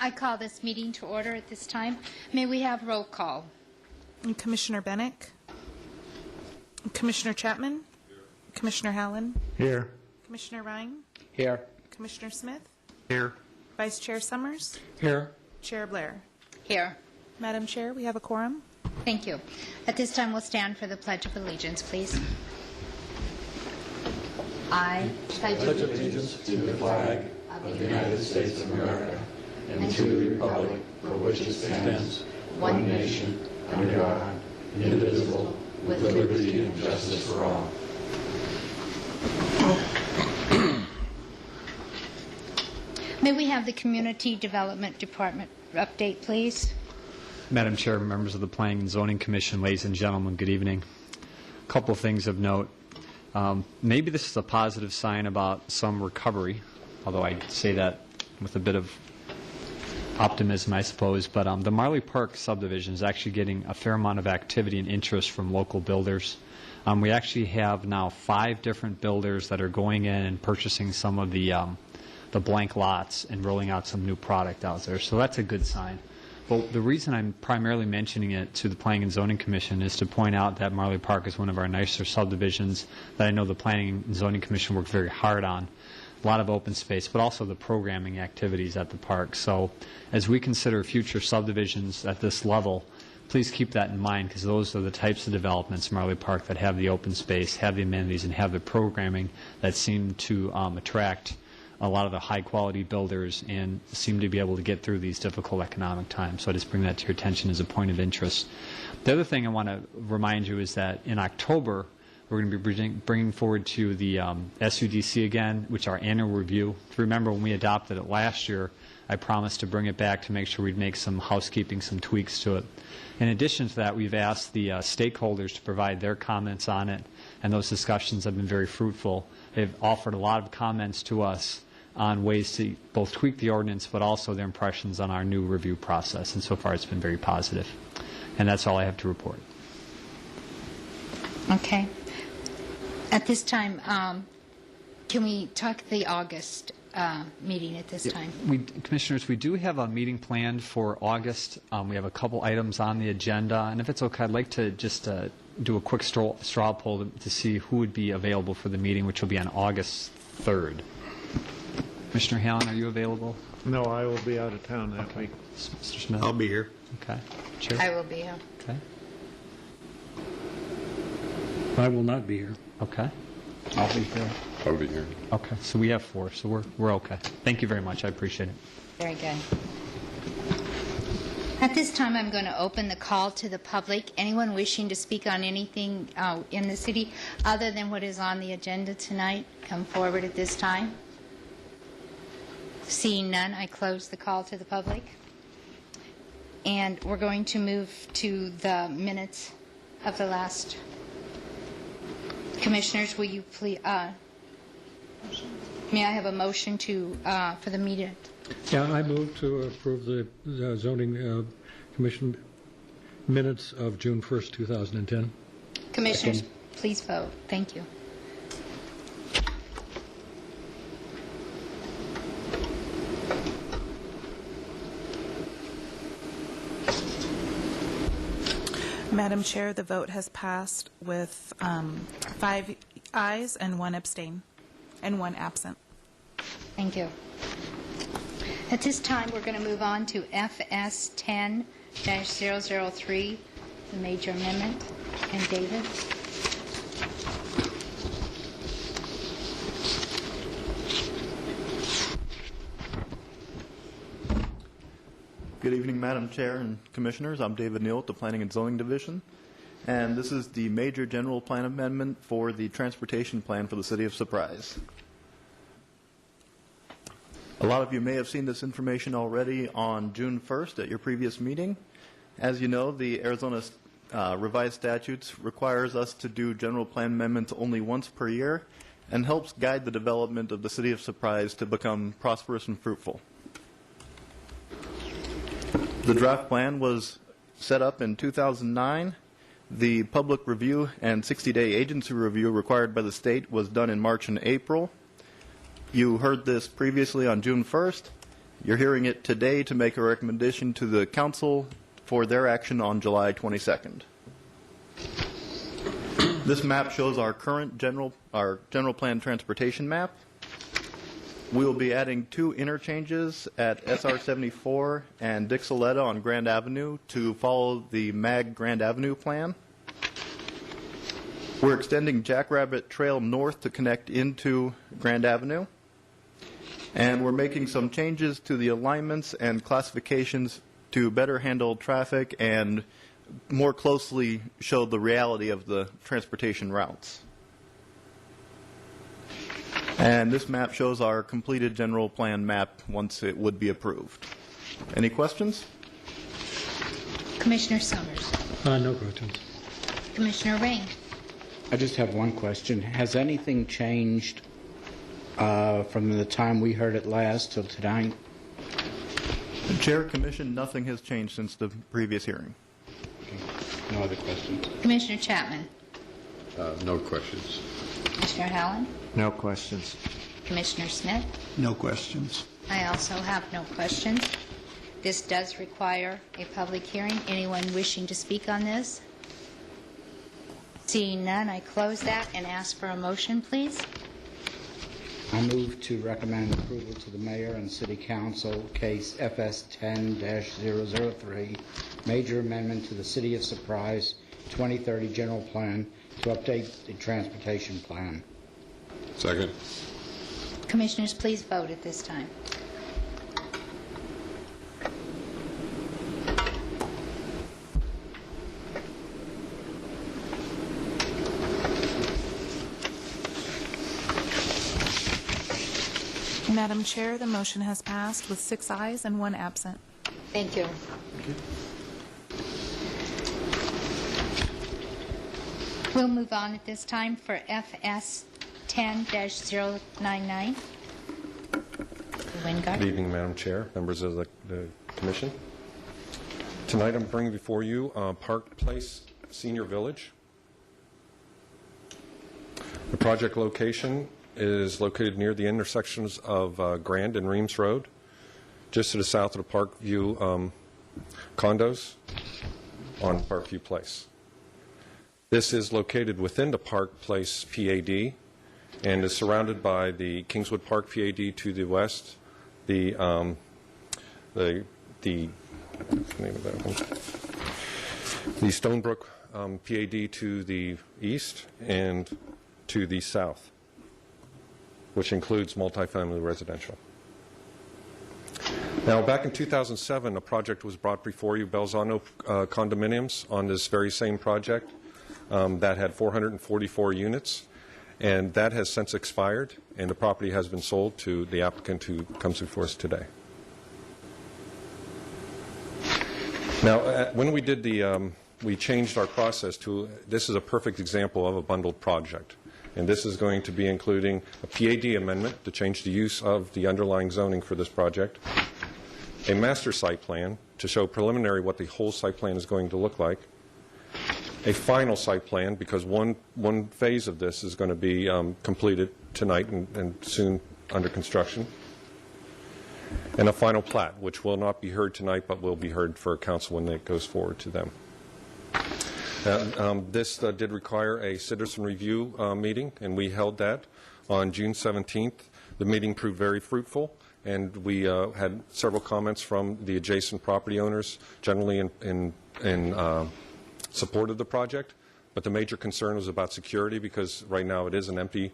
I call this meeting to order at this time. May we have roll call? Commissioner Bennick. Commissioner Chapman. Commissioner Hallen. Here. Commissioner Ryan. Here. Commissioner Smith. Here. Vice Chair Summers. Here. Chair Blair. Here. Madam Chair, we have a quorum. Thank you. At this time, we'll stand for the Pledge of Allegiance, please. I pledge allegiance to the flag of the United States of America and to the republic for which it stands, one nation, under God, indivisible, with liberty and justice for all. May we have the Community Development Department update, please? Madam Chair, members of the Planning and Zoning Commission, ladies and gentlemen, good evening. A couple of things of note. Maybe this is a positive sign about some recovery, although I say that with a bit of optimism, I suppose. But the Marley Park subdivision is actually getting a fair amount of activity and interest from local builders. We actually have now 5 different builders that are going in and purchasing some of the blank lots and rolling out some new product out there. So that's a good sign. But the reason I'm primarily mentioning it to the Planning and Zoning Commission is to point out that Marley Park is one of our nicer subdivisions that I know the Planning and Zoning Commission worked very hard on. A lot of open space, but also the programming activities at the park. So as we consider future subdivisions at this level, please keep that in mind, because those are the types of developments in Marley Park that have the open space, have the amenities, and have the programming that seem to attract a lot of the high-quality builders and seem to be able to get through these difficult economic times. So I just bring that to your attention as a point of interest. The other thing I want to remind you is that in October, we're going to be bringing forward to the SUDC again, which is our annual review. If you remember, when we adopted it last year, I promised to bring it back to make sure we'd make some housekeeping, some tweaks to it. In addition to that, we've asked the stakeholders to provide their comments on it, and those discussions have been very fruitful. They've offered a lot of comments to us on ways to both tweak the ordinance, but also their impressions on our new review process. And so far, it's been very positive. And that's all I have to report. Okay. At this time, can we talk the August meeting at this time? Commissioners, we do have a meeting planned for August. We have a couple items on the agenda. And if it's okay, I'd like to just do a quick straw poll to see who would be available for the meeting, which will be on August 3rd. Commissioner Hallen, are you available? No, I will be out of town that week. Mr. Smith? I'll be here. Okay. Chair? I will be here. Okay. I will not be here. Okay. I'll be here. I'll be here. Okay. So we have 4, so we're okay. Thank you very much. I appreciate it. Very good. At this time, I'm going to open the call to the public. Anyone wishing to speak on anything in the city other than what is on the agenda tonight, come forward at this time. Seeing none, I close the call to the public. And we're going to move to the minutes of the last. Commissioners, will you please, may I have a motion to, for the meeting? Yeah, I move to approve the zoning commission minutes of June 1st, 2010. Commissioners, please vote. Thank you. Madam Chair, the vote has passed with 5 ayes and 1 abstain and 1 absent. Thank you. At this time, we're going to move on to FS 10-003, the major amendment. And David? Good evening, Madam Chair and Commissioners. I'm David Neal with the Planning and Zoning Division, and this is the major general plan amendment for the transportation plan for the City of Surprise. A lot of you may have seen this information already on June 1st at your previous meeting. As you know, the Arizona revised statutes requires us to do general plan amendments only once per year and helps guide the development of the City of Surprise to become prosperous and fruitful. The draft plan was set up in 2009. The public review and 60-day agency review required by the state was done in March and April. You heard this previously on June 1st, You're hearing it today to make a recommendation to the council for their action on July 22nd. This map shows our current general plan transportation map. We will be adding 2 interchanges at SR 74 and Dixoletta on Grand Avenue to follow the MAG Grand Avenue plan. We're extending Jackrabbit Trail north to connect into Grand Avenue. And we're making some changes to the alignments and classifications to better handle traffic and more closely show the reality of the transportation routes. And this map shows our completed general plan map once it would be approved. Any questions? Commissioner Summers. No questions. Commissioner Rain. I just have one question. Has anything changed from the time we heard it last till tonight? Chair, Commission, nothing has changed since the previous hearing. Okay. No other questions. Commissioner Chapman. No questions. Commissioner Howland. No questions. Commissioner Smith. No questions. I also have no questions. This does require a public hearing. Anyone wishing to speak on this? Seeing none, I close that and ask for a motion, please. I move to recommend approval to the mayor and city council case FS 10-003, major amendment to the City of Surprise 2030 general plan to update the transportation plan. Second. Commissioners, please vote at this time. Madam Chair, the motion has passed with 6 ayes and 1 absent. Thank you. We'll move on at this time for FS 10-099. Wingard. Good evening, Madam Chair, members of the Commission. Tonight I'm bringing before you Park Place Senior Village. The project location is located near the intersections of Grand and Reams Road, just to the south of the Parkview condos on Parkview Place. This is located within the Park Place PAD and is surrounded by the Kingswood Park PAD to the west, the what's the name of that one? The Stonebrook PAD to the east and to the south, which includes multifamily residential. Now, back in 2007, a project was brought before you, Belzano condominiums, on this very same project that had 444 units, and that has since expired, and the property has been sold to the applicant who comes before us today. Now, when we did we changed our process to, this is a perfect example of a bundled project. And this is going to be including a PAD amendment to change the use of the underlying zoning for this project, a master site plan to show preliminary what the whole site plan is going to look like, a final site plan because one phase of this is going to be completed tonight and soon under construction, and a final plat, which will not be heard tonight but will be heard for council when it goes forward to them. This did require a citizen review meeting, and we held that on June 17th. The meeting proved very fruitful, and we had several comments from the adjacent property owners, generally in support of the project. But the major concern was about security, because right now it is an empty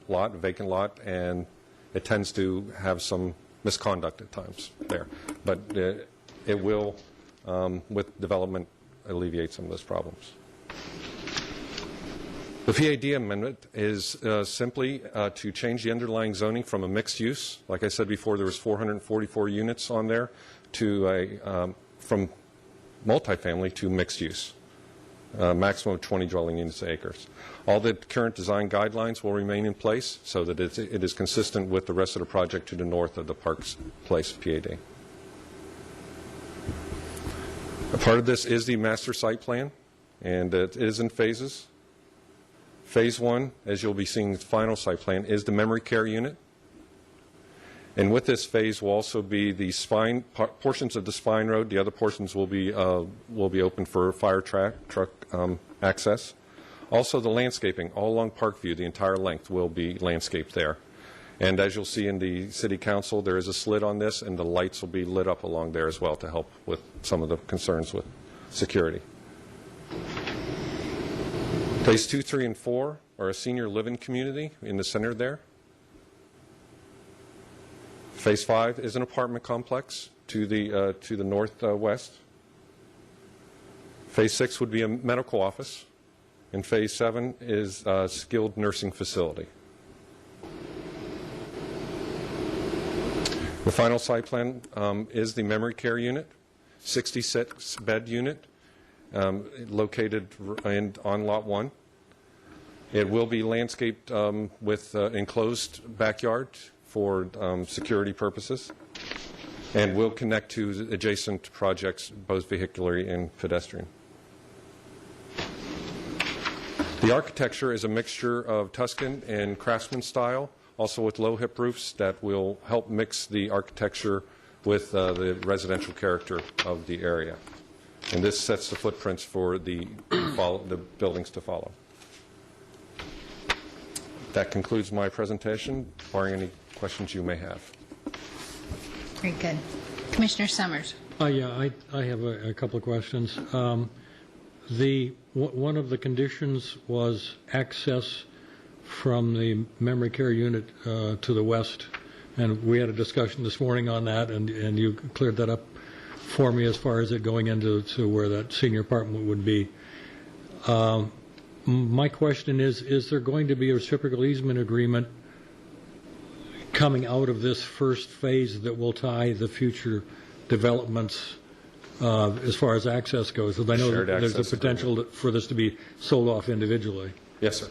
lot, vacant lot, and it tends to have some misconduct at times there. But it will, with development, alleviate some of those problems. The PAD amendment is simply to change the underlying zoning from a mixed use. Like I said before, there was 444 units on there to from multifamily to mixed use, maximum of 20 dwelling units to acres. All the current design guidelines will remain in place so that it is consistent with the rest of the project to the north of the Parks Place PAD. A part of this is the master site plan, and it is in phases. Phase 1, as you'll be seeing the final site plan, is the memory care unit. And with this phase will also be the spine portions of the spine road. The other portions will be open for fire truck access. Also, the landscaping all along Parkview, the entire length will be landscaped there. And as you'll see in the City Council, there is a slit on this, and the lights will be lit up along there as well to help with some of the concerns with security. Phase 2, 3, and 4 are a senior living community in the center there. Phase 5 is an apartment complex to the northwest. Phase 6 would be a medical office, and Phase 7 is a skilled nursing facility. The final site plan is the memory care unit, 66-bed unit, located on Lot 1. It will be landscaped with enclosed backyard for security purposes, and will connect to adjacent projects, both vehicular and pedestrian. The architecture is a mixture of Tuscan and Craftsman style, also with low hip roofs that will help mix the architecture with the residential character of the area. And this sets the footprints for the buildings to follow. That concludes my presentation, barring any questions you may have. Very good. Commissioner Summers. Yeah, I have a couple of questions. One of the conditions was access from the memory care unit to the west, and we had a discussion this morning on that, and you cleared that up for me as far as it going into where that senior apartment would be. My question is there going to be a reciprocal easement agreement coming out of this first phase that will tie the future developments as far as access goes? Because I know there's a potential for this to be sold off individually. Yes, sir.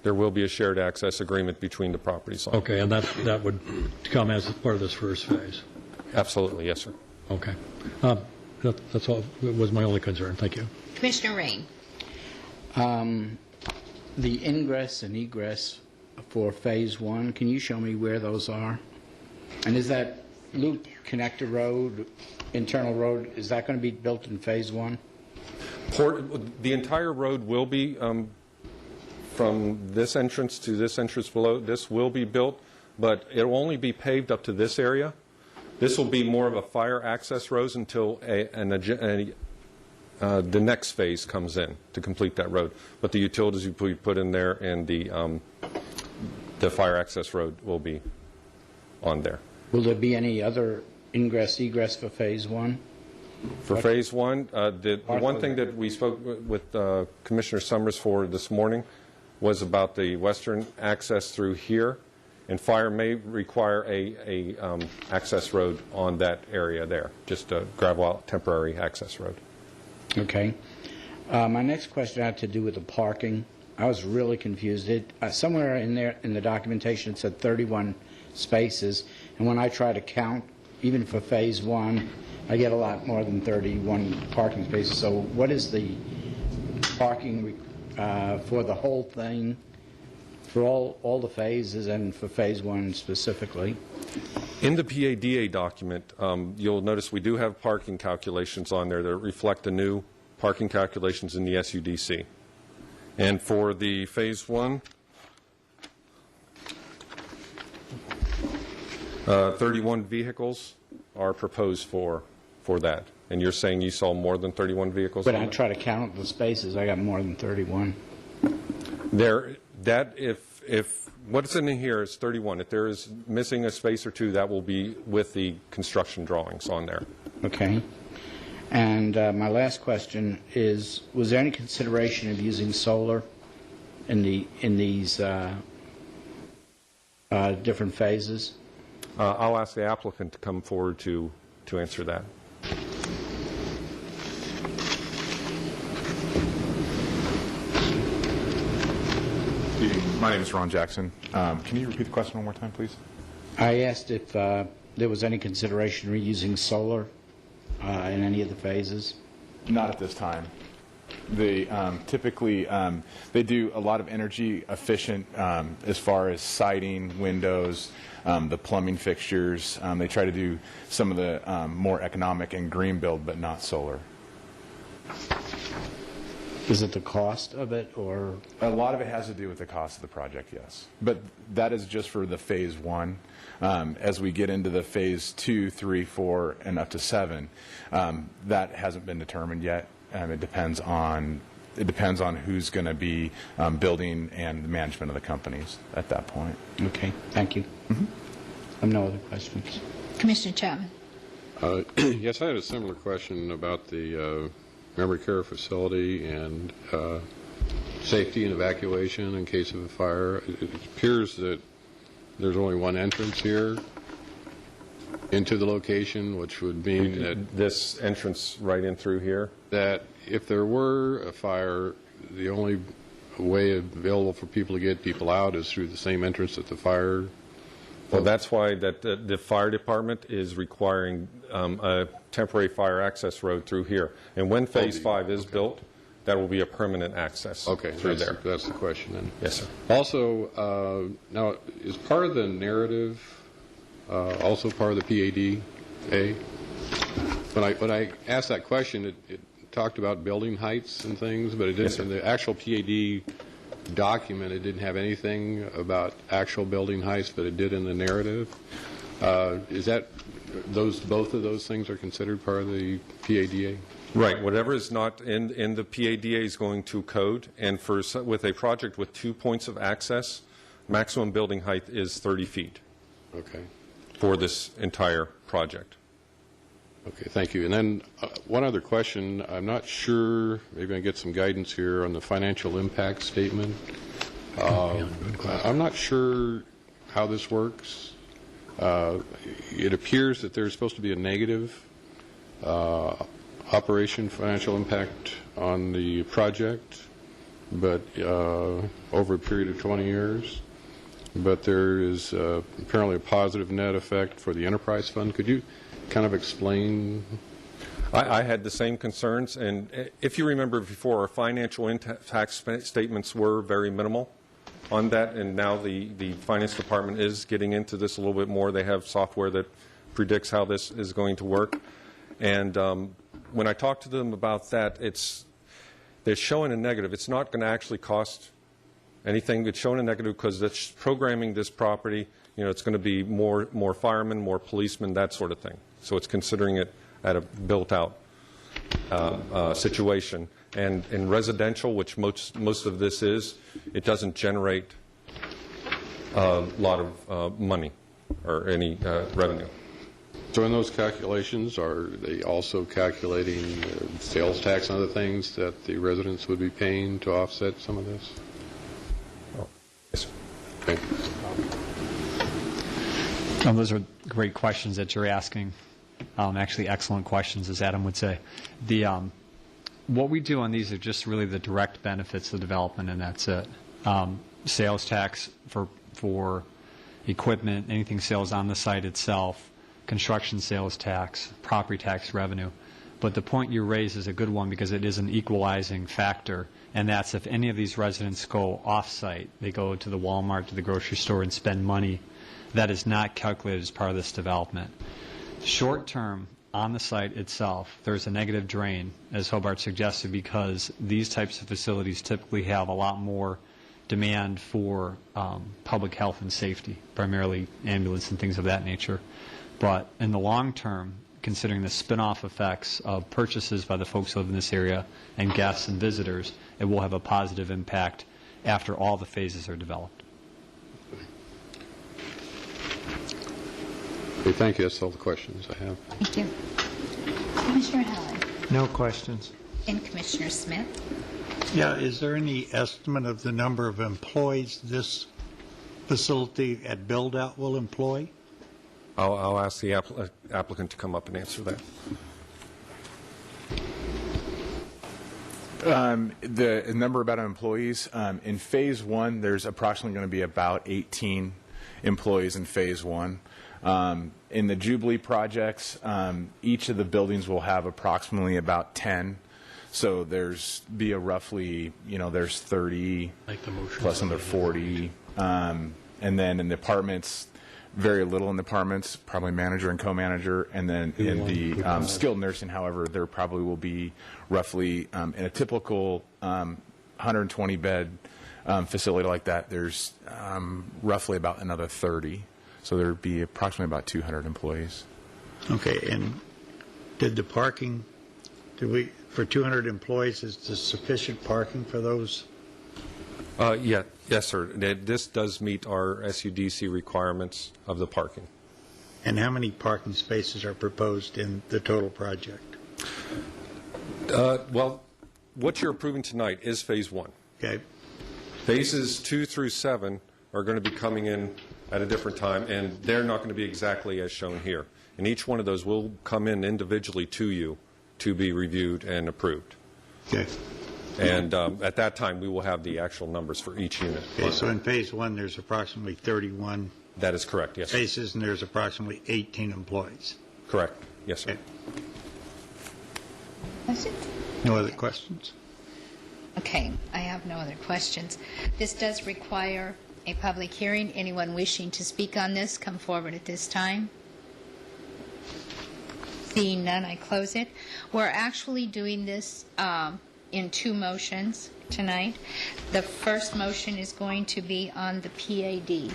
There will be a shared access agreement between the properties. Okay, and that would come as part of this first phase? Absolutely, yes, sir. Okay. That's all. That was my only concern. Thank you. Commissioner Rain. The ingress and egress for Phase 1, can you show me where those are? And is that loop connector road, internal road, is that going to be built in Phase 1? The entire road will be from this entrance to this entrance below. This will be built, but it will only be paved up to this area. This will be more of a fire access road until the next phase comes in to complete that road. But the utilities we put in there and the fire access road will be on there. Will there be any other ingress, egress for Phase 1? For Phase 1, the one thing that we spoke with Commissioner Summers for this morning was about the western access through here, and fire may require a access road on that area there, just a gravel temporary access road. Okay. My next question had to do with the parking. I was really confused. Somewhere in there in the documentation it said 31 spaces, and when I try to count, even for Phase 1, I get a lot more than 31 parking spaces. So what is the parking for the whole thing, for all the phases, and for Phase 1 specifically? In the PADA document, you'll notice we do have parking calculations on there that reflect the new parking calculations in the SUDC. And for the Phase 1, 31 vehicles are proposed for that. And you're saying you saw more than 31 vehicles? But I try to count the spaces. I got more than 31. If what's in here is 31. If there is missing a space or two, that will be with the construction drawings on there. Okay. And my last question is, was there any consideration of using solar in these different phases? I'll ask the applicant to come forward to answer that. My name is Ron Jackson. Can you repeat the question one more time, please? I asked if there was any consideration of using solar in any of the phases. Not at this time. They typically they do a lot of energy efficient as far as siding, windows, the plumbing fixtures. They try to do some of the more economic and green build, but not solar. Is it the cost of it, or? A lot of it has to do with the cost of the project, yes. But that is just for the phase 1. As we get into the phase 2, 3, 4, and up to 7, that hasn't been determined yet. It depends on who's going to be building and the management of the companies at that point. Okay, thank you. I have no other questions. Commissioner Chapman. Yes, I had a similar question about the memory care facility and safety and evacuation in case of a fire. It appears that there's only one entrance here into the location, which would mean that This entrance right in through here? that if there were a fire, the only way available for people to get people out is through the same entrance that the fire. Well, that's why that the fire department is requiring a temporary fire access road through here. And when Phase 5 is built, that will be a permanent access through there. That's the question then. Yes, sir. Also, now, is part of the narrative also part of the PADA? When I asked that question, it talked about building heights and things, but it didn't. In the actual PAD document, it didn't have anything about actual building heights, but it did in the narrative. Is that both of those things are considered part of the PADA? Right. Whatever is not in the PADA is going to code, and with a project with 2 points of access, maximum building height is 30 feet. Okay. For this entire project. Okay, thank you. And then one other question. I'm not sure, maybe I get some guidance here on the financial impact statement. I'm not sure how this works. It appears that there's supposed to be a negative operation financial impact on the project, but over a period of 20 years. But there is apparently a positive net effect for the enterprise fund. Could you kind of explain? I had the same concerns, and if you remember before, our financial impact statements were very minimal on that, and now the finance department is getting into this a little bit more. They have software that predicts how this is going to work, and when I talked to them about that, they're showing a negative. It's not going to actually cost anything. It's showing a negative because it's programming this property. You know, it's going to be more firemen, more policemen, that sort of thing. So it's considering it at a built-out situation. And in residential, which most of this is, it doesn't generate a lot of money or any revenue. So in those calculations, are they also calculating sales tax and other things that the residents would be paying to offset some of this? Oh, yes, sir. Okay. Those are great questions that you're asking. Actually, excellent questions, as Adam would say. What we do on these are just really the direct benefits of development, and that's it. Sales tax for equipment, anything sales on the site itself, construction sales tax, property tax revenue. But the point you raise is a good one because it is an equalizing factor, and that's if any of these residents go off-site, they go to the Walmart, to the grocery store, and spend money, that is not calculated as part of this development. Short-term, on the site itself, there's a negative drain, as Hobart suggested, because these types of facilities typically have a lot more demand for public health and safety, primarily ambulance and things of that nature. But in the long term, considering the spin-off effects of purchases by the folks who live in this area and guests and visitors, it will have a positive impact after all the phases are developed. Okay, thank you. That's all the questions I have. Thank you. Commissioner Howard. No questions. And Commissioner Smith. Yeah, is there any estimate of the number of employees this facility at build-out will employ? I'll ask the applicant to come up and answer that. The number about employees, in Phase 1, there's approximately going to be about 18 employees in Phase 1. In the Jubilee projects, each of the buildings will have approximately about 10. So there's be a roughly, there's 30 Like the motion. plus another 40. And then in the apartments, very little in the apartments, probably manager and co-manager. And then in the skilled nursing, however, there probably will be roughly, in a typical 120-bed facility like that, there's roughly about another 30. So there would be approximately about 200 employees. Okay, and did the parking, for 200 employees, is there sufficient parking for those? Yes, sir. This does meet our SUDC requirements of the parking. And how many parking spaces are proposed in the total project? Well, what you're approving tonight is Phase 1. Okay, Phases 2 through 7 are going to be coming in at a different time, and they're not going to be exactly as shown here. And each one of those will come in individually to you to be reviewed and approved. okay. And at that time, we will have the actual numbers for each unit. Okay, so in phase 1, there's approximately 31 That is correct, yes, sir. spaces, and there's approximately 18 employees. Correct, yes, sir. Okay. That's it. No other questions? Okay, I have no other questions. This does require a public hearing. Anyone wishing to speak on this, come forward at this time. Seeing none, I close it. We're actually doing this in 2 motions tonight. The first motion is going to be on the PAD.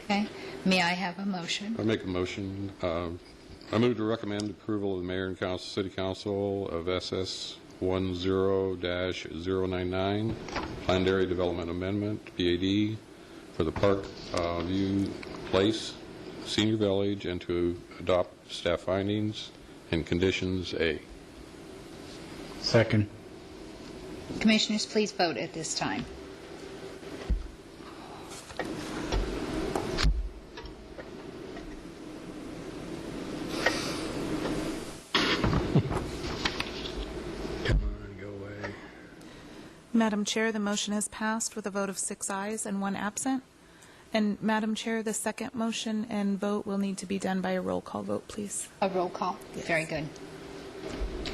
Okay? May I have a motion? I make a motion. I move to recommend approval of the mayor and city council of SS 10-099, Planned Area Development Amendment, PAD, for the Park View Place, Senior Village, and to adopt staff findings and conditions A. Second. Commissioners, please vote at this time. Come on, go away. Madam Chair, the motion has passed with a vote of 6 ayes and 1 absent. And Madam Chair, the second motion and vote will need to be done by a roll call vote, please. A roll call? Very good.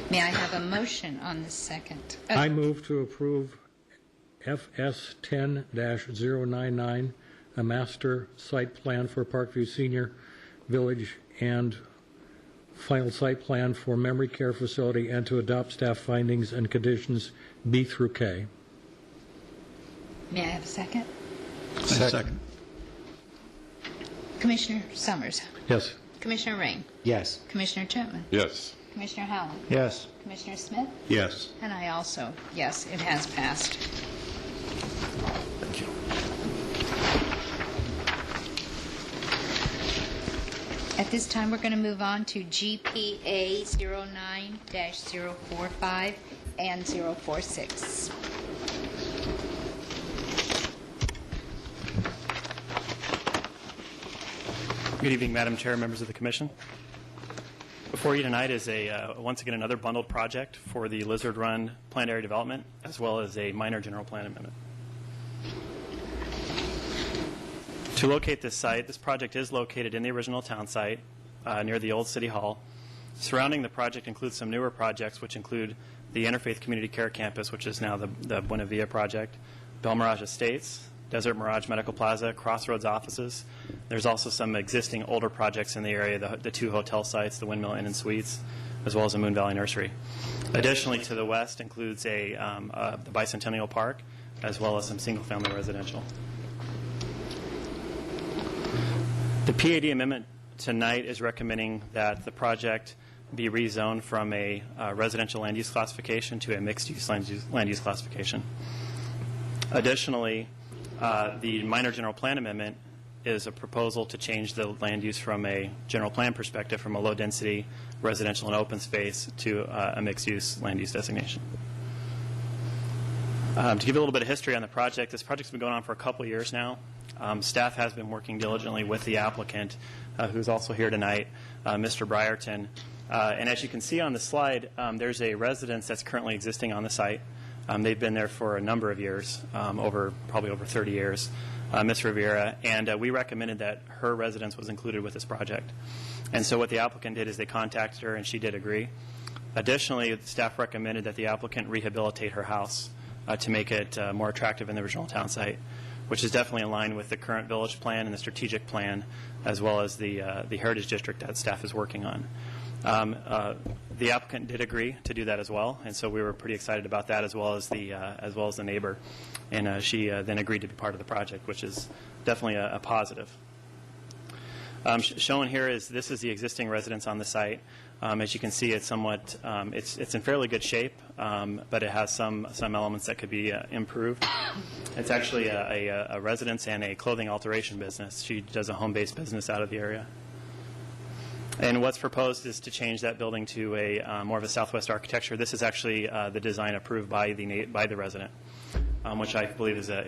May I have a motion on the second? I move to approve FS 10-099, a master site plan for Parkview Senior Village and final site plan for memory care facility, and to adopt staff findings and conditions B through K. May I have a second? Second. Commissioner Summers. Yes. Commissioner Rain. Yes. Commissioner Chapman. Yes. Commissioner Howland. Yes. Commissioner Smith. Yes. And I also, yes, it has passed. Thank you. At this time, we're going to move on to GPA 09-045 and 046. Good evening, Madam Chair, members of the Commission. Before you tonight is once again another bundled project for the Lizard Run Planned Area Development, as well as a minor general plan amendment. To locate this site, this project is located in the original town site near the old City Hall. Surrounding the project includes some newer projects, which include the Interfaith Community Care Campus, which is now the Buena Villa project, Bel Mirage Estates, Desert Mirage Medical Plaza, Crossroads offices. There's also some existing older projects in the area, the 2 hotel sites, the Windmill Inn and Suites, as well as the Moon Valley Nursery. Additionally, to the west includes the Bicentennial Park, as well as some single-family residential. The PAD amendment tonight is recommending that the project be rezoned from a residential land use classification to a mixed-use land use classification. Additionally, the minor general plan amendment is a proposal to change the land use from a general plan perspective from a low-density residential and open space to a mixed-use land use designation. To give you a little bit of history on the project, this project's been going on for a couple years now. Staff has been working diligently with the applicant, who's also here tonight, Mr. Brierton. And as you can see on the slide, there's a residence that's currently existing on the site. They've been there for a number of years, probably over 30 years, Ms. Rivera, and we recommended that her residence was included with this project. And so what the applicant did is they contacted her, and she did agree. Additionally, the staff recommended that the applicant rehabilitate her house to make it more attractive in the original town site, which is definitely in line with the current village plan and the strategic plan, as well as the Heritage District that staff is working on. The applicant did agree to do that as well, and so we were pretty excited about that, as well as the neighbor, and she then agreed to be part of the project, which is definitely a positive. Shown here is this is the existing residence on the site. As you can see, it's somewhat it's in fairly good shape, but it has some elements that could be improved. It's actually a residence and a clothing alteration business. She does a home-based business out of the area. And what's proposed is to change that building to a more of a Southwest architecture. This is actually the design approved by the resident, which I believe is a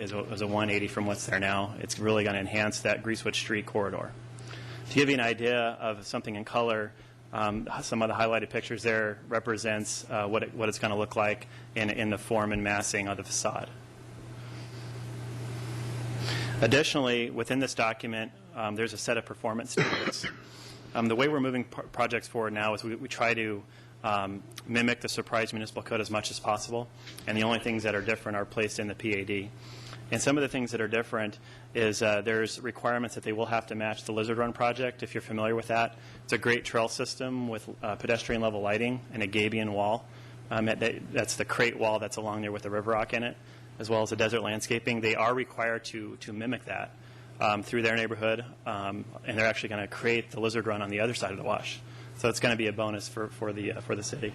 180 from what's there now. It's really going to enhance that Greasewood Street corridor. To give you an idea of something in color, some of the highlighted pictures there represents what it's going to look like in the form and massing of the facade. Additionally, within this document, there's a set of performance standards. The way we're moving projects forward now is we try to mimic the Surprise Municipal Code as much as possible, and the only things that are different are placed in the PAD. And some of the things that are different is there's requirements that they will have to match the Lizard Run project, if you're familiar with that. It's a great trail system with pedestrian level lighting and a gabion wall. That's the crate wall that's along there with the river rock in it, as well as the desert landscaping. They are required to mimic that through their neighborhood, and they're actually going to create the Lizard Run on the other side of the wash. So it's going to be a bonus for the city.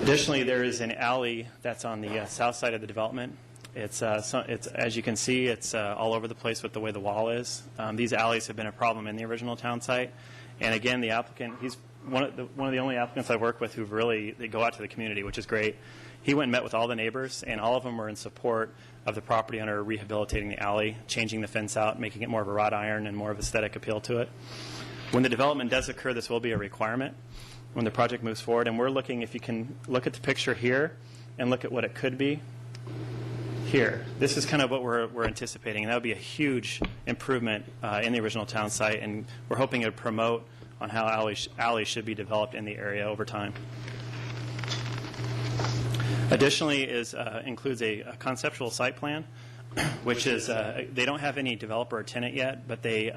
Additionally, there is an alley that's on the south side of the development. It's as you can see, it's all over the place with the way the wall is. These alleys have been a problem in the original town site, and again, the applicant, he's one of the only applicants I've worked with who really they go out to the community, which is great. He went and met with all the neighbors, and all of them were in support of the property owner rehabilitating the alley, changing the fence out, making it more of a wrought iron and more of aesthetic appeal to it. When the development does occur, this will be a requirement when the project moves forward, and we're looking, if you can look at the picture here and look at what it could be here. This is kind of what we're anticipating, and that would be a huge improvement in the original town site, and we're hoping it would promote on how alleys should be developed in the area over time. Additionally, includes a conceptual site plan, which is they don't have any developer or tenant yet, but they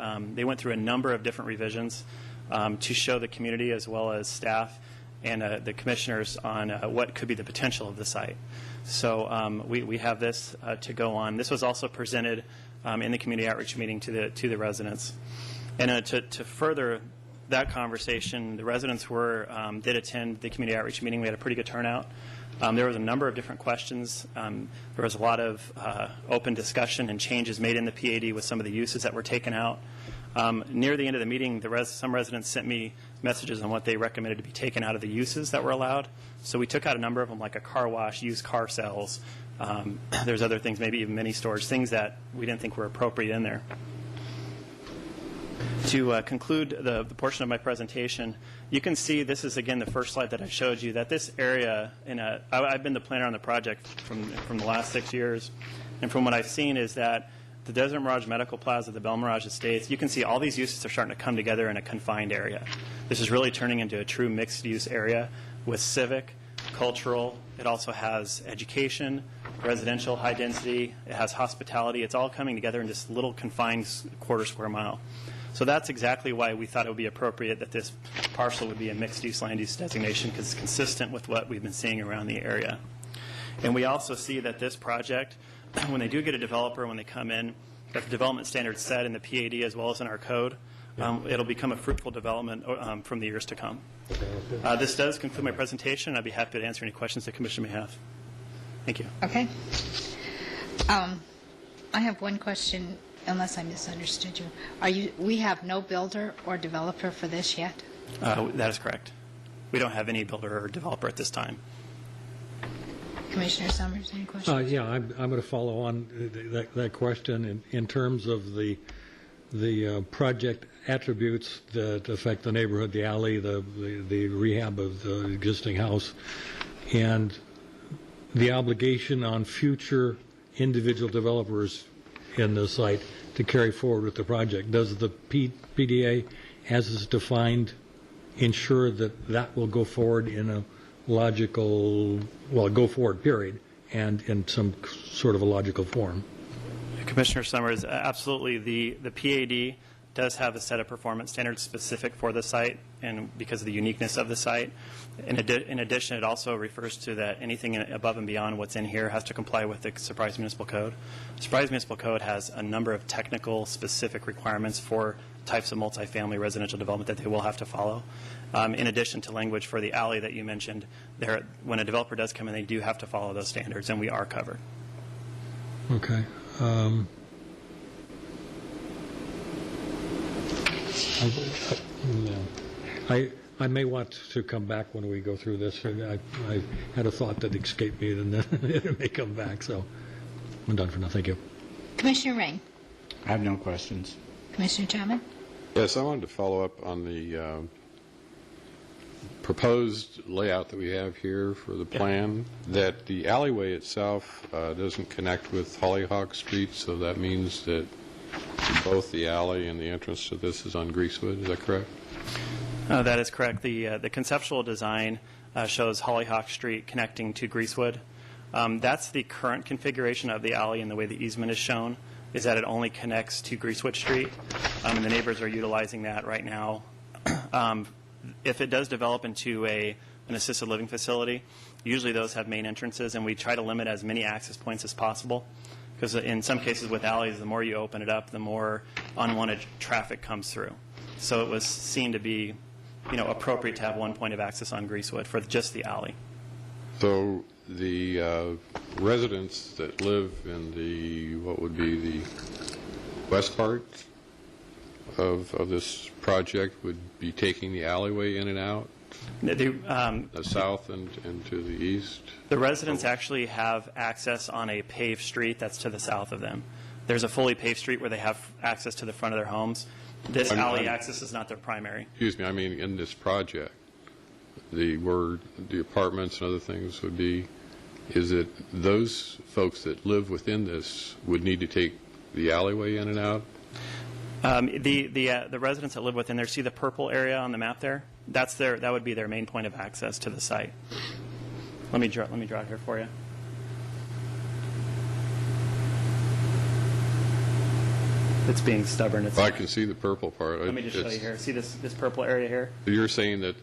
went through a number of different revisions to show the community as well as staff and the commissioners on what could be the potential of the site. So we have this to go on. This was also presented in the community outreach meeting to the residents. And to further that conversation, the residents did attend the community outreach meeting. We had a pretty good turnout. There was a number of different questions. There was a lot of open discussion and changes made in the PAD with some of the uses that were taken out. Near the end of the meeting, some residents sent me messages on what they recommended to be taken out of the uses that were allowed. So we took out a number of them, like a car wash, used car sales. There's other things, maybe even mini storage, things that we didn't think were appropriate in there. To conclude the portion of my presentation, you can see this is, again, the first slide that I showed you, that this area, I've been the planner on the project from the last 6 years, and from what I've seen is that the Desert Mirage Medical Plaza, the Bell Mirage Estates, you can see all these uses are starting to come together in a confined area. This is really turning into a true mixed-use area with civic, cultural. It also has education, residential, high density. It has hospitality. It's all coming together in this little confined quarter square mile. So that's exactly why we thought it would be appropriate that this parcel would be a mixed-use land use designation, because it's consistent with what we've been seeing around the area. And we also see that this project, when they do get a developer, when they come in, that the development standards set in the PAD as well as in our code, it'll become a fruitful development from the years to come. This does conclude my presentation. I'd be happy to answer any questions the Commission may have. Thank you. Okay. I have one question, unless I misunderstood you. We have no builder or developer for this yet? That is correct. We don't have any builder or developer at this time. Commissioner Summers, any questions? Yeah, I'm going to follow on that question in terms of the project attributes that affect the neighborhood, the alley, the rehab of the existing house, and the obligation on future individual developers in the site to carry forward with the project. Does the PDA, as is defined ensure that that will go forward in a logical, well, go forward, period, and in some sort of a logical form? Commissioner Summers, absolutely. The PAD does have a set of performance standards specific for the site and because of the uniqueness of the site. In addition, it also refers to that anything above and beyond what's in here has to comply with the Surprise Municipal Code. The Surprise Municipal Code has a number of technical specific requirements for types of multifamily residential development that they will have to follow. In addition to language for the alley that you mentioned, when a developer does come in, they do have to follow those standards, and we are covered. Okay. I may want to come back when we go through this. I had a thought that escaped me, and then it may come back. So I'm done for now. Thank you. Commissioner Rain. I have no questions. Commissioner Chapman. Yes, I wanted to follow up on the proposed layout that we have here for the plan, that the alleyway itself doesn't connect with Hollyhock Street, so that means that both the alley and the entrance to this is on Greasewood. Is that correct? That is correct. The conceptual design shows Hollyhock Street connecting to Greasewood. That's the current configuration of the alley, and the way the easement is shown is that it only connects to Greasewood Street, and the neighbors are utilizing that right now. If it does develop into an assisted living facility, usually those have main entrances, and we try to limit as many access points as possible, because in some cases with alleys, the more you open it up, the more unwanted traffic comes through. So it was seen to be, appropriate to have one point of access on Greasewood for just the alley. So the residents that live in what would be the west part of this project would be taking the alleyway in and out? The south and to the east? The residents actually have access on a paved street that's to the south of them. There's a fully paved street where they have access to the front of their homes. This alley access is not their primary. Excuse me, I mean in this project, where the apartments and other things would be, is it those folks that live within this would need to take the alleyway in and out? The residents that live within there, see the purple area on the map there? That would be their main point of access to the site. Let me draw it here for you. It's being stubborn. I can see the purple part. Let me just show you here. See this purple area here? You're saying that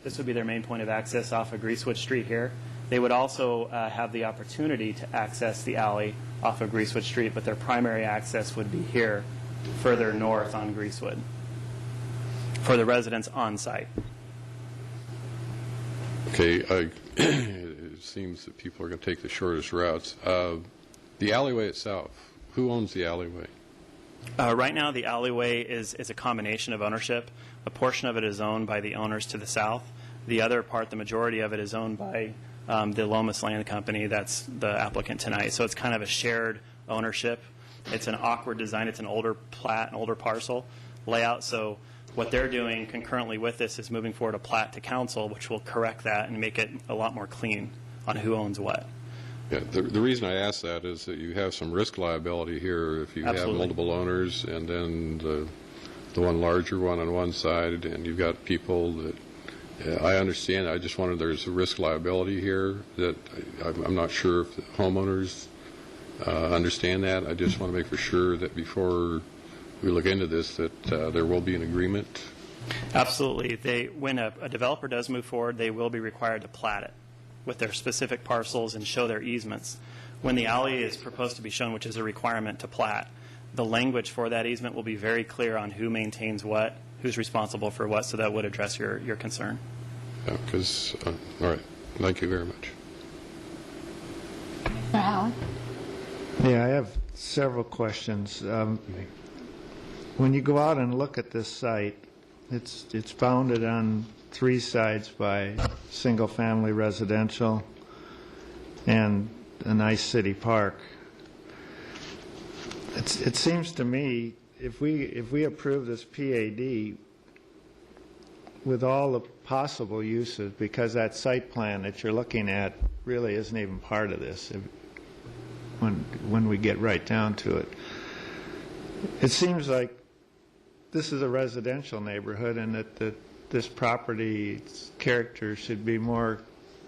this would be their main point of access off of Greasewood Street here. They would also have the opportunity to access the alley off of Greasewood Street, but their primary access would be here, further north on Greasewood, for the residents on site. Okay, it seems that people are going to take the shortest routes. The alleyway itself, who owns the alleyway? Right now, the alleyway is a combination of ownership. A portion of it is owned by the owners to the south. The other part, the majority of it, is owned by the Lomas Land Company. That's the applicant tonight. So it's kind of a shared ownership. It's an awkward design. It's an older plat, an older parcel layout. So what they're doing concurrently with this is moving forward a plat to council, which will correct that and make it a lot more clean on who owns what. Yeah, the reason I ask that is that you have some risk liability here if you Absolutely. have multiple owners and then the one larger one on one side, and you've got people that I understand. I just wondered, there's a risk liability here that I'm not sure if the homeowners understand that. I just want to make for sure that before we look into this that there will be an agreement. Absolutely. When a developer does move forward, they will be required to plat it with their specific parcels and show their easements. When the alley is proposed to be shown, which is a requirement to plat, the language for that easement will be very clear on who maintains what, who's responsible for what, so that would address your concern. Yeah, because, all right, thank you very much. Mr. Howard. Yeah, I have several questions. When you go out and look at this site, it's bounded on three sides by single-family residential and a nice city park. It seems to me if we approve this PAD with all the possible uses, because that site plan that you're looking at really isn't even part of this when we get right down to it. It seems like this is a residential neighborhood and that this property's character should be more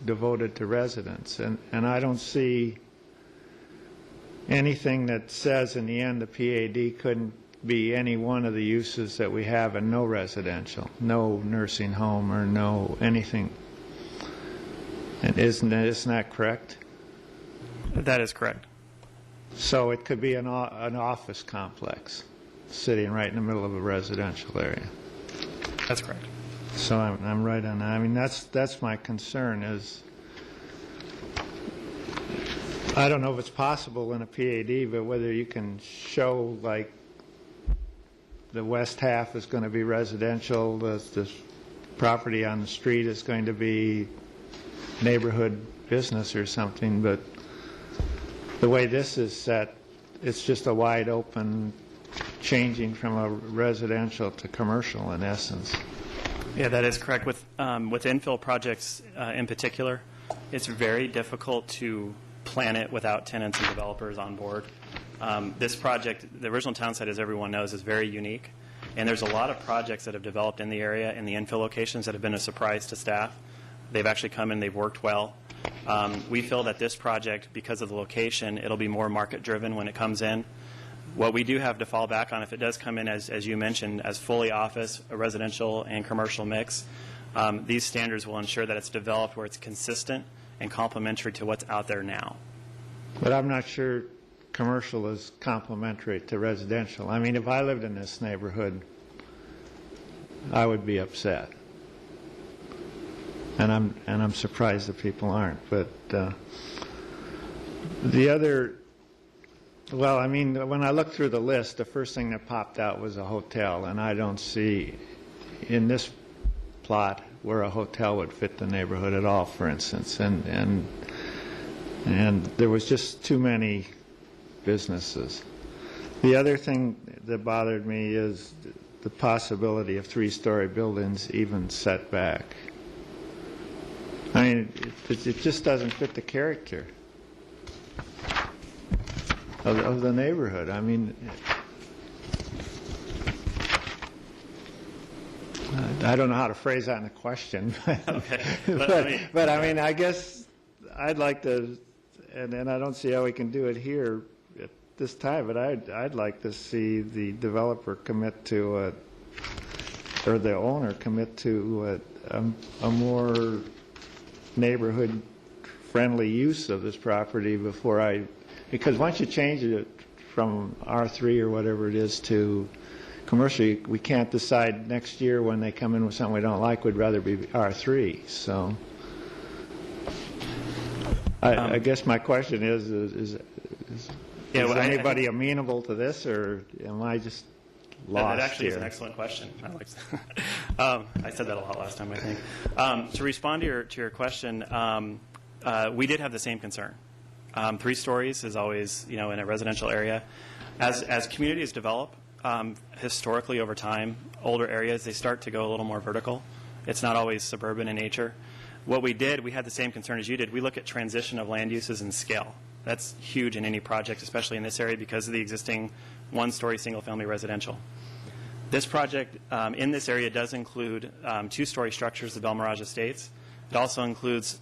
devoted to residents. And I don't see anything that says in the end the PAD couldn't be any one of the uses that we have and no residential, no nursing home or no anything. And isn't that correct? That is correct. So it could be an office complex sitting right in the middle of a residential area. That's correct. So I'm right on that. I mean, that's my concern is, I don't know if it's possible in a PAD, but whether you can show like the west half is going to be residential, this property on the street is going to be neighborhood business or something, but the way this is set, it's just a wide open changing from a residential to commercial in essence. Yeah, that is correct. With infill projects in particular, it's very difficult to plan it without tenants and developers on board. This project, the original town site, as everyone knows, is very unique, and there's a lot of projects that have developed in the area in the infill locations that have been a surprise to staff. They've actually come in, they've worked well. We feel that this project, because of the location, it'll be more market-driven when it comes in. What we do have to fall back on, if it does come in, as you mentioned, as fully office, a residential and commercial mix, these standards will ensure that it's developed where it's consistent and complementary to what's out there now. But I'm not sure commercial is complementary to residential. I mean, if I lived in this neighborhood, I would be upset. And I'm surprised that people aren't. But the other, well, I mean, when I looked through the list, the first thing that popped out was a hotel, and I don't see in this plot where a hotel would fit the neighborhood at all, for instance. And there was just too many businesses. The other thing that bothered me is the possibility of three-story buildings even set back. I mean, it just doesn't fit the character of the neighborhood. I mean, I don't know how to phrase that in a question. Okay. But I mean, I guess I'd like to, and I don't see how we can do it here at this time, but I'd like to see the developer commit to, or the owner commit to a more neighborhood-friendly use of this property before because once you change it from R3 or whatever it is to commercial, we can't decide next year when they come in with something we don't like, we'd rather be R3. So I guess my question is anybody amenable to this, or am I just lost That actually here? is an excellent question. I said that a lot last time, I think. To respond to your question, we did have the same concern. 3 stories is always, in a residential area. As communities develop, historically over time, older areas, they start to go a little more vertical. It's not always suburban in nature. What we did, we had the same concern as you did. We look at transition of land uses and scale. That's huge in any project, especially in this area because of the existing 1-story single-family residential. This project in this area does include 2-story structures, the Bel Mirage Estates. It also includes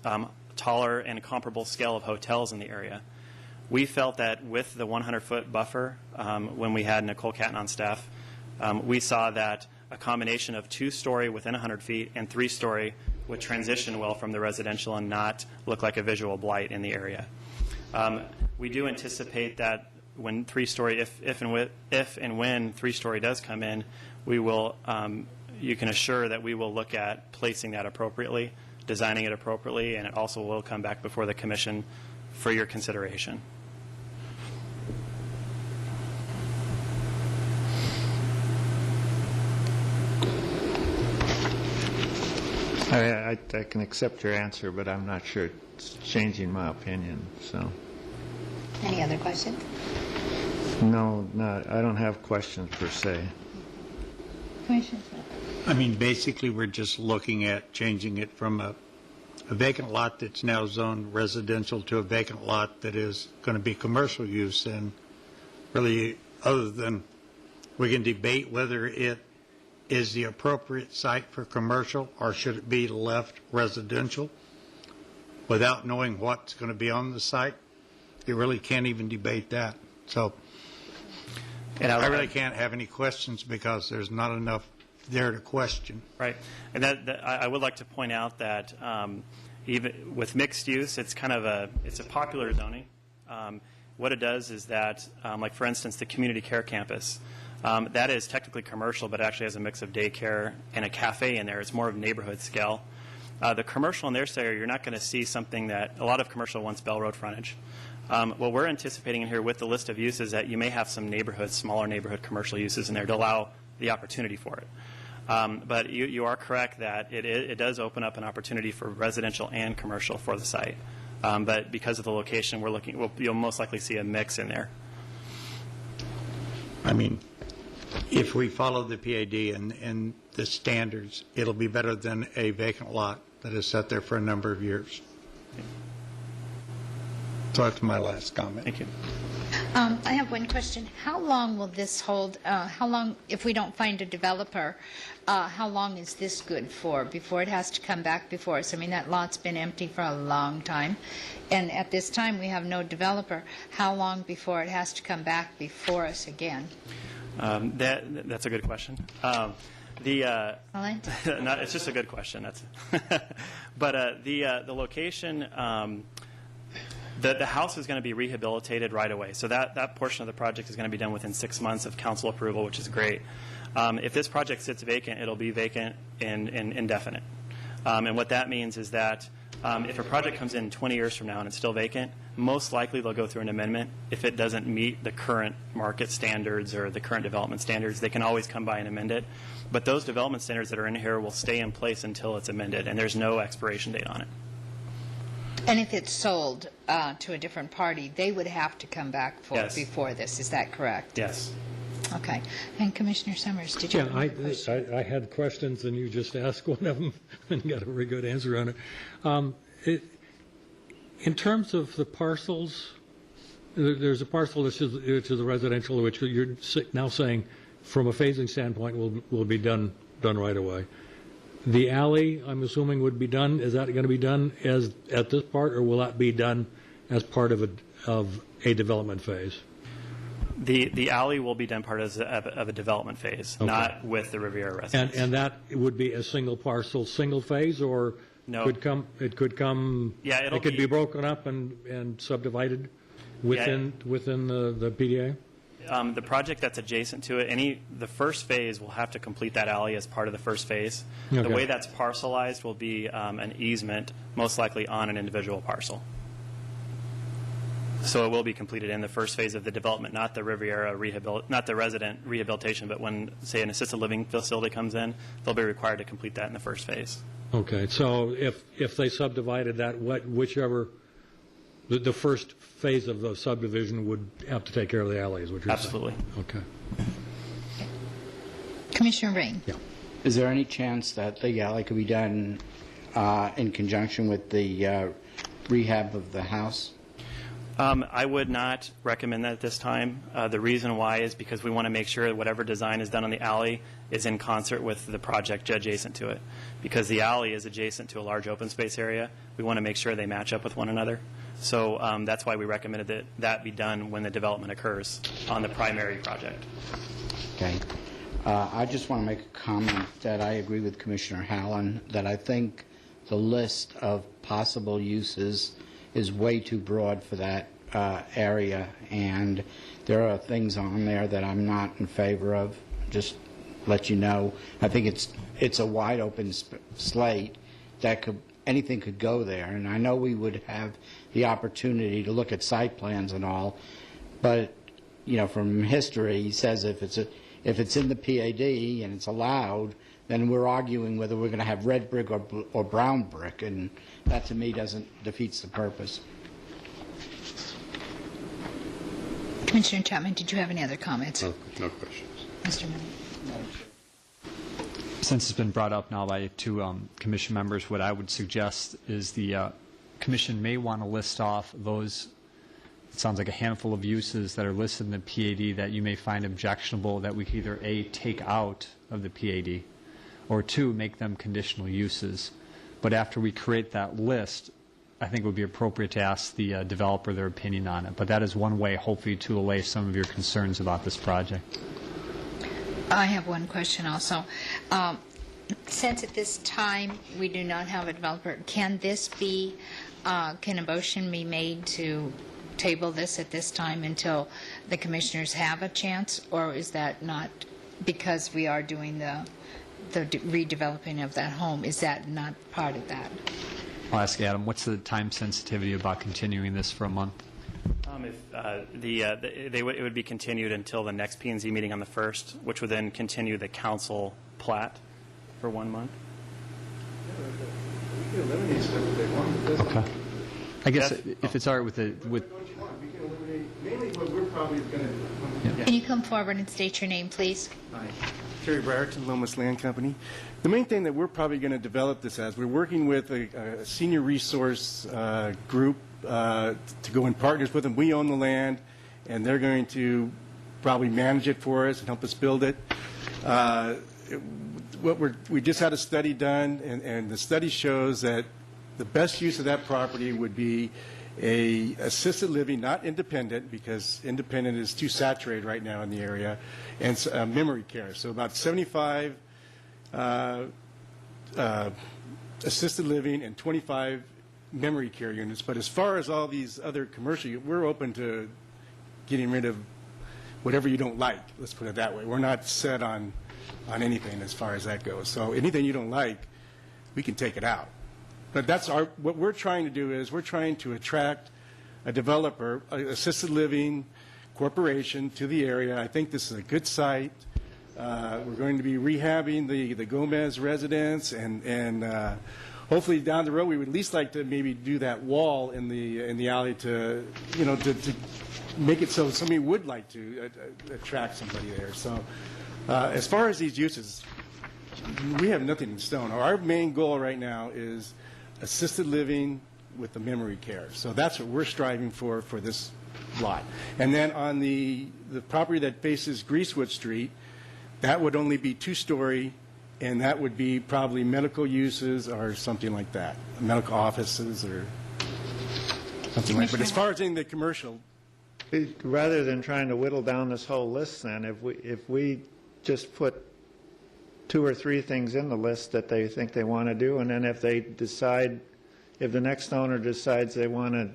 taller and comparable scale of hotels in the area. We felt that with the 100-foot buffer, when we had Nicole Catton on staff, we saw that a combination of 2-story within 100 feet and 3-story would transition well from the residential and not look like a visual blight in the area. We do anticipate that when 3-story, if and when 3-story does come in, we will, you can assure that we will look at placing that appropriately, designing it appropriately, and it also will come back before the commission for your consideration. I can accept your answer, but I'm not sure it's changing my opinion. So. Any other questions? No, I don't have questions per se. Commissioner Smith? I mean, basically, we're just looking at changing it from a vacant lot that's now zoned residential to a vacant lot that is going to be commercial use. And really, other than we can debate whether it is the appropriate site for commercial, or should it be left residential? Without knowing what's going to be on the site, you really can't even debate that. So And I really can't have any questions because there's not enough there to question. Right. And I would like to point out that even with mixed use, it's kind of it's a popular zoning. What it does is that, like for instance, the community care campus, that is technically commercial, but actually has a mix of daycare and a cafe in there. It's more of neighborhood scale. The commercial in their area, you're not going to see something that a lot of commercial wants Bell Road frontage. What we're anticipating in here with the list of uses is that you may have some smaller neighborhood commercial uses in there to allow the opportunity for it. But you are correct that it does open up an opportunity for residential and commercial for the site. But because of the location, you'll most likely see a mix in there. I mean, if we follow the PAD and the standards, it'll be better than a vacant lot that is set there for a number of years. So that's my last comment. Thank you. I have one question. How long will this hold, how long, if we don't find a developer, how long is this good for before it has to come back before us? I mean, that lot's been empty for a long time, and at this time we have no developer. How long before it has to come back before us again? That's a good question. It's just a good question. But the location, the house is going to be rehabilitated right away. So that portion of the project is going to be done within 6 months of council approval, which is great. If this project sits vacant, it'll be vacant and indefinite. And what that means is that if a project comes in 20 years from now and it's still vacant, most likely they'll go through an amendment. If it doesn't meet the current market standards or the current development standards, they can always come by and amend it. But those development standards that are in here will stay in place until it's amended, and there's no expiration date on it. And if it's sold to a different party, they would have to come back before this. Is that correct? Yes. Okay. And Commissioner Summers, did you have a question? I had questions, and you just asked one of them and got a very good answer on it. In terms of the parcels, there's a parcel which is a residential, which you're now saying, from a phasing standpoint, will be done right away. The alley, I'm assuming, would be done. Is that going to be done at this part, or will that be done as part of a development phase? The alley will be done part of a development phase, okay, not with the Riviera residents. And that would be a single parcel, single phase, or no? It could come. Yeah, it could be broken up and subdivided within the PDA. The project that's adjacent to it, the first phase will have to complete that alley as part of the first phase. Okay. The way that's parcelized will be an easement, most likely on an individual parcel. So it will be completed in the first phase of the development, not the Riviera not the resident rehabilitation, but when, say, an assisted living facility comes in, they'll be required to complete that in the first phase. Okay. So if they subdivided that, whichever the first phase of the subdivision would have to take care of the alleys, which you're absolutely saying. Okay. Commissioner Rain. Yeah. Is there any chance that the alley could be done in conjunction with the rehab of the house? I would not recommend that at this time. The reason why is because we want to make sure that whatever design is done on the alley is in concert with the project adjacent to it. Because the alley is adjacent to a large open space area, we want to make sure they match up with one another. So that's why we recommended that be done when the development occurs on the primary project. Okay. I just want to make a comment that I agree with Commissioner Hallen, that I think the list of possible uses is way too broad for that area, and there are things on there that I'm not in favor of. Just let you know. I think it's a wide open slate that anything could go there, and I know we would have the opportunity to look at site plans and all, but from history, he says if it's in the PAD and it's allowed, then we're arguing whether we're going to have red brick or brown brick, and that to me defeats the purpose. Commissioner Chapman, did you have any other comments? No questions. Mr. Miller. Since it's been brought up now by two commission members, what I would suggest is the commission may want to list off those it sounds like a handful of uses that are listed in the PAD that you may find objectionable that we could either A, take out of the PAD, or 2, make them conditional uses. But after we create that list, I think it would be appropriate to ask the developer their opinion on it. But that is one way, hopefully, to allay some of your concerns about this project. I have one question also. Since at this time we do not have a developer, can a motion be made to table this at this time until the commissioners have a chance, or is that not, because we are doing the redeveloping of that home, is that not part of that? I'll ask Adam, what's the time sensitivity about continuing this for a month? It would be continued until the next P&Z meeting on the 1st, which would then continue the council plat for 1 month. We can eliminate stuff if they want. Okay. I guess if it's all right with the... We can eliminate, mainly what we're probably going to... Can you come forward and state your name, please? Hi. Terry Brierton, Lomas Land Company. The main thing that we're probably going to develop this as, we're working with a senior resource group to go in partners with them. We own the land, and they're going to probably manage it for us and help us build it. We just had a study done, and the study shows that the best use of that property would be a assisted living, not independent, because independent is too saturated right now in the area, and memory care. So about 75 assisted living and 25 memory care units. But as far as all these other commercial, we're open to getting rid of whatever you don't like. Let's put it that way. We're not set on anything as far as that goes. So anything you don't like, we can take it out. But that's what we're trying to do is we're trying to attract a developer, an assisted living corporation to the area. I think this is a good site. We're going to be rehabbing the Gomez residence, and hopefully down the road we would at least like to maybe do that wall in the alley to make it so somebody would like to attract somebody there. So as far as these uses, we have nothing in stone. Our main goal right now is assisted living with the memory care. So that's what we're striving for this lot. And then on the property that faces Greasewood Street, that would only be 2-story, and that would be probably medical uses or something like that, medical offices or something like that. But as far as in the commercial, Rather than trying to whittle down this whole list, then, if we just put 2 or 3 things in the list that they think they want to do, and then if the next owner decides they want to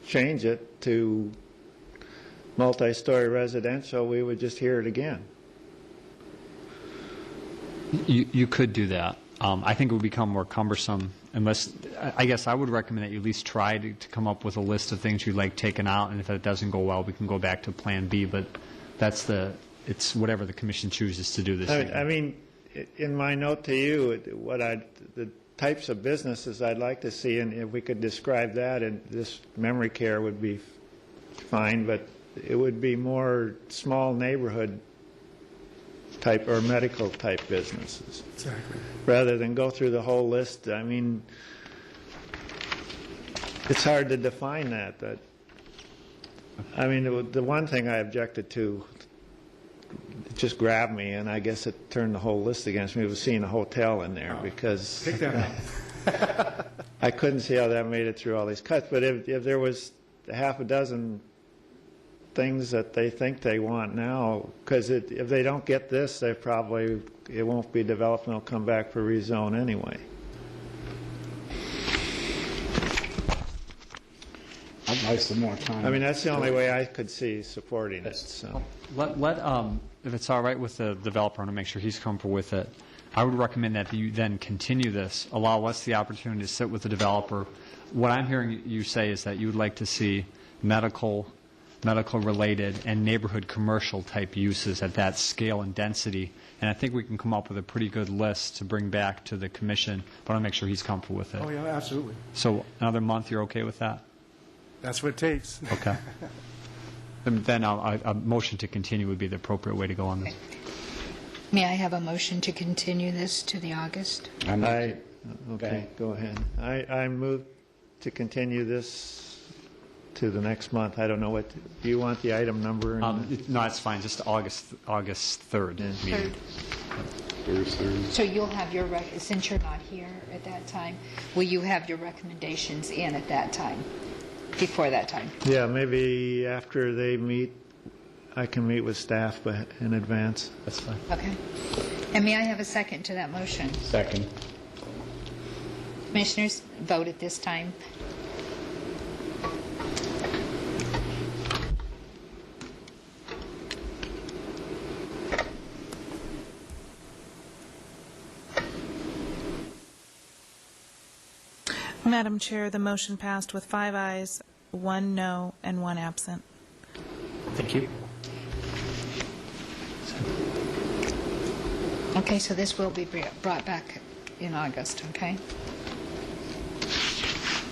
change it to multi-story residential, we would just hear it again. You could do that. I think it would become more cumbersome unless, I guess I would recommend that you at least try to come up with a list of things you'd like taken out, and if it doesn't go well, we can go back to Plan B, but it's whatever the commission chooses to do this evening. I mean, in my note to you, the types of businesses I'd like to see, and if we could describe that, and this memory care would be fine, but it would be more small neighborhood type or medical type businesses. exactly. Rather than go through the whole list. I mean, it's hard to define that. I mean, the one thing I objected to, it just grabbed me, and I guess it turned the whole list against me, was seeing a hotel in there, because Take that out. I couldn't see how that made it through all these cuts. But if there was half a dozen things that they think they want now, because if they don't get this, it won't be developed, and they'll come back for rezone anyway. I'd like some more time. I mean, that's the only way I could see supporting it. So. If it's all right with the developer, I want to make sure he's comfortable with it. I would recommend that you then continue this, allow us the opportunity to sit with the developer. What I'm hearing you say is that you would like to see medical-related and neighborhood commercial type uses at that scale and density, and I think we can come up with a pretty good list to bring back to the commission, but I want to make sure he's comfortable with it. Oh, yeah, absolutely. So another month, you're okay with that? That's what it takes. Okay. Then a motion to continue would be the appropriate way to go on this. May I have a motion to continue this to the August? Okay, go ahead. I move to continue this to the next month. I don't know what, do you want the item number? No, it's fine, just August 3rd meeting. So you'll have your, since you're not here at that time, will you have your recommendations in at that time, before that time? Yeah, maybe after they meet, I can meet with staff but in advance. That's fine. Okay. And may I have a second to that motion? Second. Commissioners, vote at this time. Madam Chair, the motion passed with 5 ayes, 1 no, and 1 absent. Thank you. Okay, so this will be brought back in August, okay?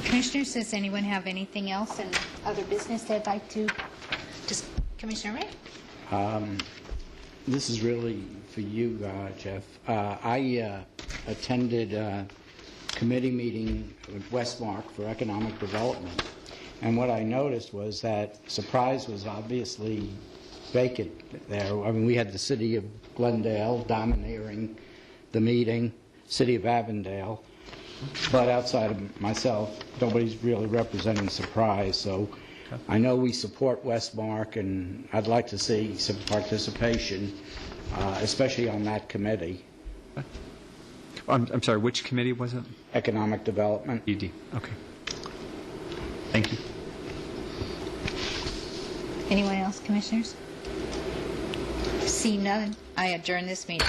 Commissioners, does anyone have anything else in other business they'd like to? Just Commissioner Ray? This is really for you, Jeff. I attended a committee meeting with Westmark for economic development, and what I noticed was that Surprise was obviously vacant there. I mean, we had the city of Glendale domineering the meeting, city of Avondale, but outside of myself, nobody's really representing Surprise. So I know we support Westmark, and I'd like to see some participation, especially on that committee. I'm sorry, which committee was it? Economic Development. ED, okay. Thank you. Anyone else, Commissioners? See none, I adjourn this meeting.